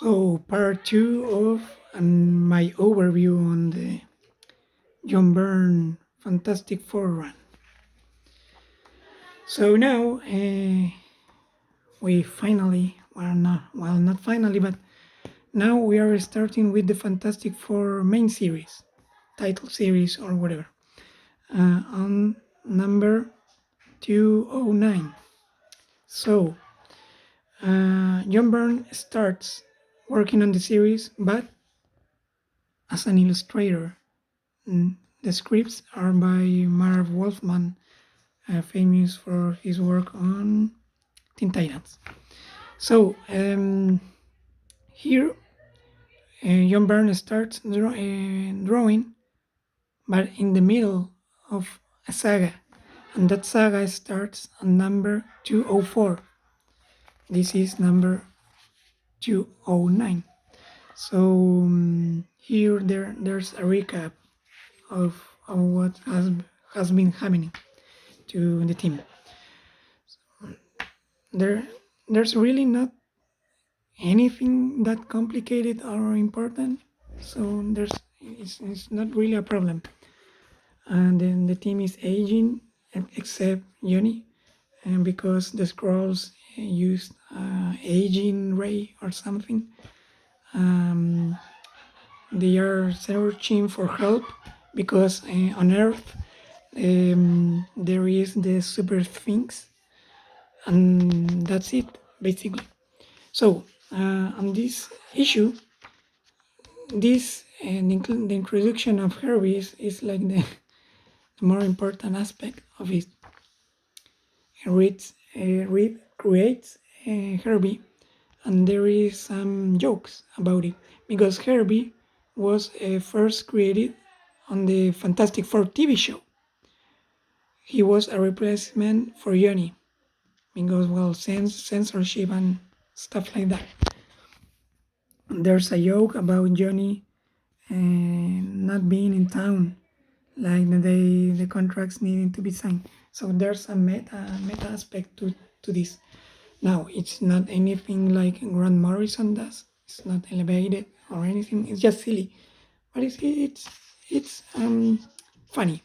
So, part two of my overview on the John Byrne Fantastic Four run. So now we finally, not finally, but now we are starting with the Fantastic Four main series, title series or whatever, on number 209. So, John Byrne starts working on the series, but as an illustrator. The scripts are by Marv Wolfman, famous for his work on Teen Titans. So here, John Byrne starts drawing, but in the middle of a saga, and that saga starts on number 204. This is number 209. So here there's a recap of what has been happening to the team. There's really not anything that complicated or important, so it's not really a problem. And then the team is aging, except Johnny, and because the scrolls used aging ray or something, they are searching for help because on Earth there is the super sphinx, and that's it basically. So on this issue, the introduction of Herbie is like the more important aspect of it. Reed creates Herbie, and there is some jokes about it because Herbie was first created on the Fantastic Four TV show. He was a replacement for Johnny because, well, censorship and stuff like that. There's a joke about Johnny not being in town, like the contracts needing to be signed. So there's a meta aspect to this. Now, it's not anything like Grant Morrison does. It's not elevated or anything. It's just silly, but it's funny.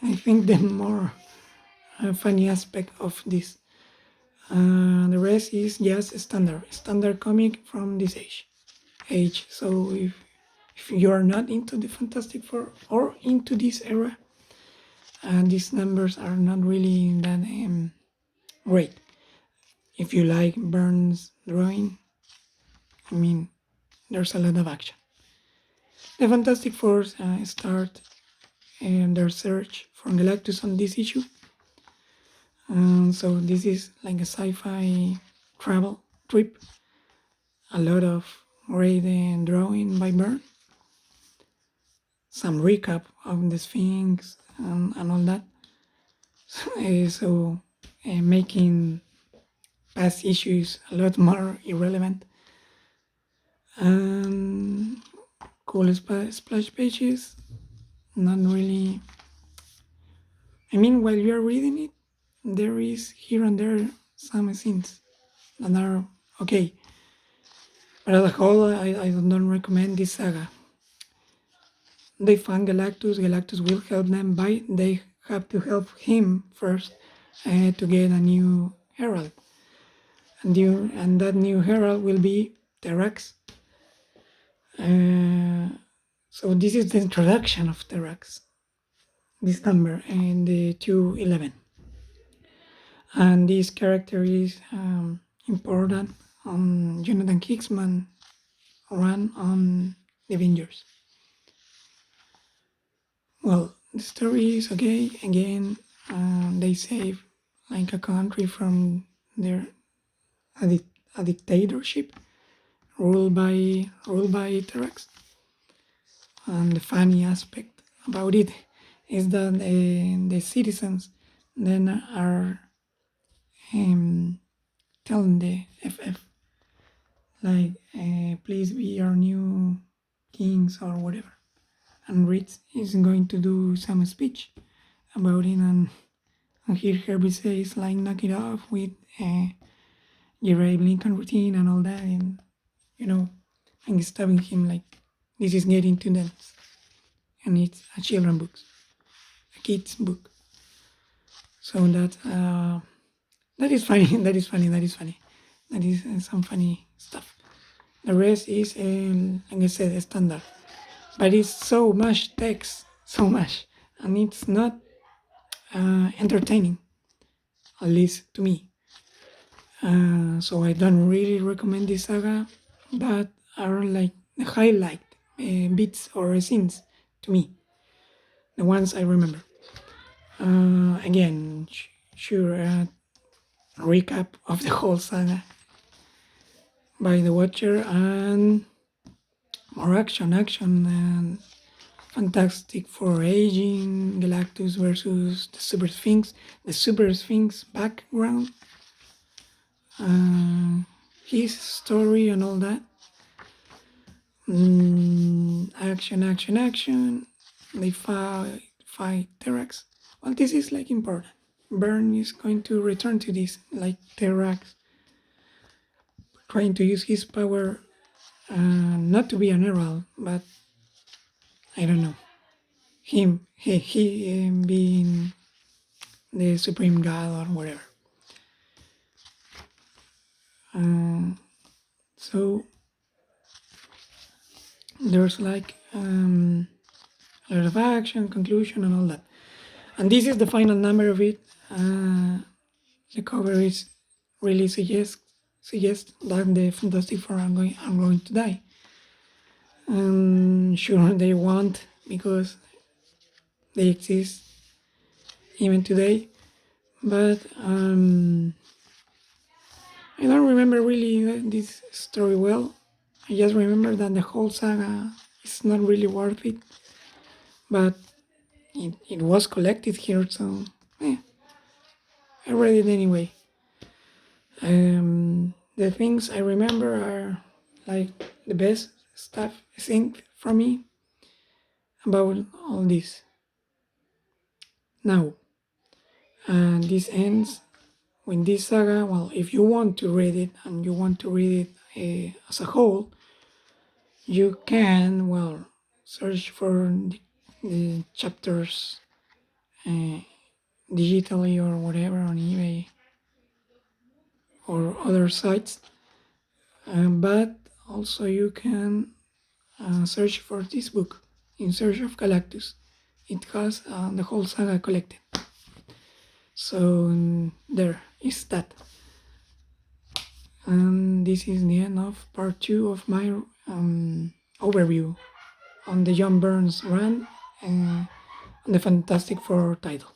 I think the more funny aspect of this. The rest is just standard comic from this age. So if you are not into the Fantastic Four or into this era, these numbers are not really that great. If you like Byrne's drawing, I mean, there's a lot of action. The Fantastic Four start their search for Galactus on this issue. So this is like a sci-fi travel trip. A lot of great drawing by Byrne. Some recap of the Sphinx and all that. So making past issues a lot more irrelevant. Cool splash pages. Not really. I mean, while you're reading it, there is here and there some scenes that are okay. But as a whole, I don't recommend this saga. They find Galactus. Galactus will help them, but they have to help him first to get a new herald. And that new herald will be Terrax. So this is the introduction of Terrax. This number and the 211. And this character is important on Jonathan Hickman run on the Avengers. Well, the story is okay. Again, they save like a country from a dictatorship ruled by Terrax. And the funny aspect about it is that the citizens then are telling the FF like, please be our new kings or whatever. And Reed is going to do some speech about it, and here Herbie says like, knock it off with Abraham Lincoln routine and all that, and you know, and stabbing him like this is getting too dense, and it's a children book, a kids book. So that is funny. That is funny. That is funny. That is some funny stuff. The rest is, like I said, standard, but it's so much text, so much, and it's not entertaining, at least to me. So I don't really recommend this saga, but are like the highlight bits or scenes to me, the ones I remember. Again, sure, recap of the whole saga by the Watcher, and more action, and Fantastic Four aging, Galactus versus the Super Sphinx background, his story and all that. Action. They fight Terax. Well, this is like important. Byrne is going to return to this, like Terax, trying to use his power, not to be an herald, but I don't know, he being the supreme god or whatever. So there's like a lot of action, conclusion, and all that. And this is the final number of it. The cover is really suggests that the Fantastic Four are going to die. Sure, they won't, because they exist even today. But I don't remember really this story well. I just remember that the whole saga is not really worth it. But it was collected here, so I read it anyway. The things I remember are like the best stuff, I think, for me about all this. Now, this ends when this saga, well, if you want to read it and you want to read it as a whole, you can, well, search for the chapters digitally or whatever on eBay or other sites. But also you can search for this book, In Search of Galactus. It has the whole saga collected. So there is that. And this is the end of part 2 of my overview on the John Burns run and on the Fantastic Four title.